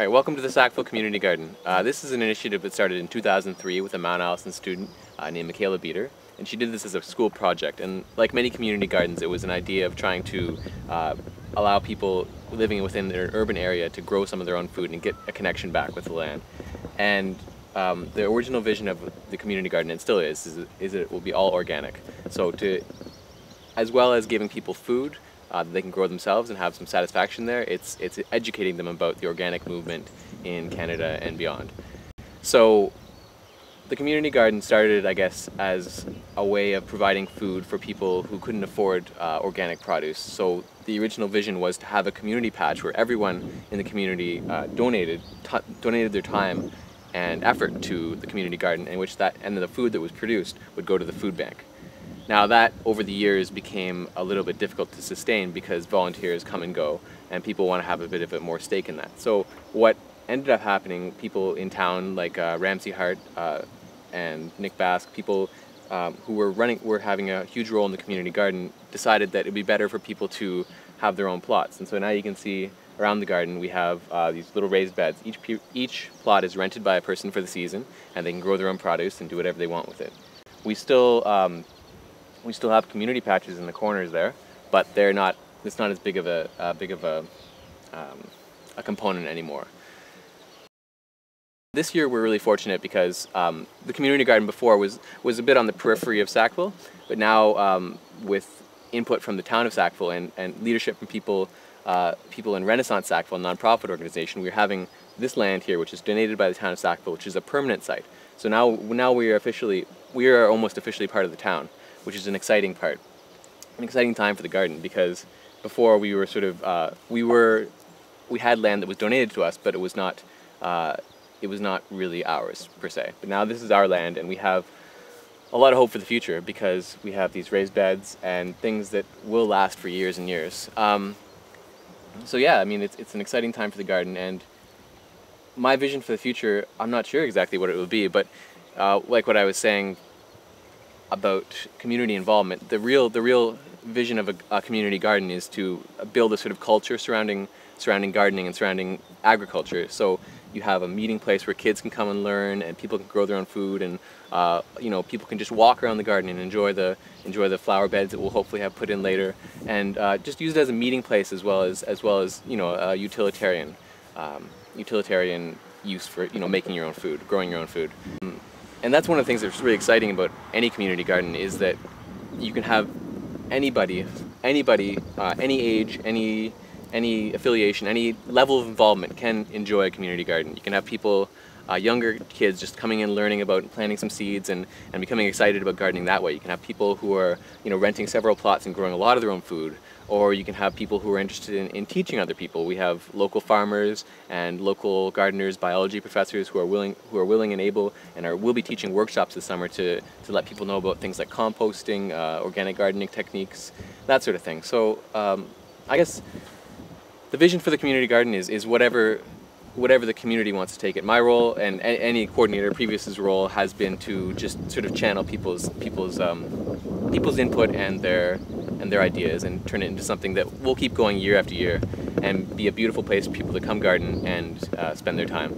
All right, welcome to the Sackville Community Garden. This is an initiative that started in 2003 with a Mount Allison student named Michaela Beater, and she did this as a school project. And like many community gardens, it was an idea of trying to allow people living within their urban area to grow some of their own food and get a connection back with the land. And the original vision of the community garden, and still is it will be all organic. So as well as giving people food, that they can grow themselves and have some satisfaction there, it's educating them about the organic movement in Canada and beyond. So the community garden started, I guess, as a way of providing food for people who couldn't afford organic produce. So the original vision was to have a community patch where everyone in the community donated their time and effort to the community garden, in which and the food that was produced would go to the food bank. Now that, over the years, became a little bit difficult to sustain because volunteers come and go and people want to have a bit of a more stake in that. So what ended up happening, people in town like Ramsey Hart and Nick Basque, people who were having a huge role in the community garden, decided that it would be better for people to have their own plots. And so now you can see around the garden we have these little raised beds. Each plot is rented by a person for the season, and they can grow their own produce and do whatever they want with it. We still have community patches in the corners there, but it's not as big of a component anymore. This year we're really fortunate because the community garden before was a bit on the periphery of Sackville, but now with input from the town of Sackville and leadership from people in Renaissance Sackville, a nonprofit organization, we're having this land here, which is donated by the town of Sackville, which is a permanent site. So now we are almost officially part of the town, which is an exciting time for the garden, because before we were we had land that was donated to us, but it was not really ours per se. But now this is our land, and we have a lot of hope for the future because we have these raised beds and things that will last for years and years. So yeah, I mean, it's an exciting time for the garden, and my vision for the future, I'm not sure exactly what it will be, but like what I was saying about community involvement, the real vision of a community garden is to build a sort of culture surrounding gardening and surrounding agriculture. So you have a meeting place where kids can come and learn, and people can grow their own food, and people can just walk around the garden and enjoy the flower beds that we'll hopefully have put in later, and just use it as a meeting place as well as a utilitarian use for making your own food, growing your own food. And that's one of the things that's really exciting about any community garden, is that you can have anybody, any age, any affiliation, any level of involvement can enjoy a community garden. You can have people, younger kids, just coming in, learning about planting some seeds and becoming excited about gardening that way. You can have people who are renting several plots and growing a lot of their own food, or you can have people who are interested in teaching other people. We have local farmers and local gardeners, biology professors who are willing and able, and will be teaching workshops this summer to let people know about things like composting, organic gardening techniques, that sort of thing. So I guess the vision for the community garden is whatever the community wants to take it. My role, and any coordinator previous's role, has been to just sort of channel people's input and their ideas and turn it into something that will keep going year after year and be a beautiful place for people to come garden and spend their time.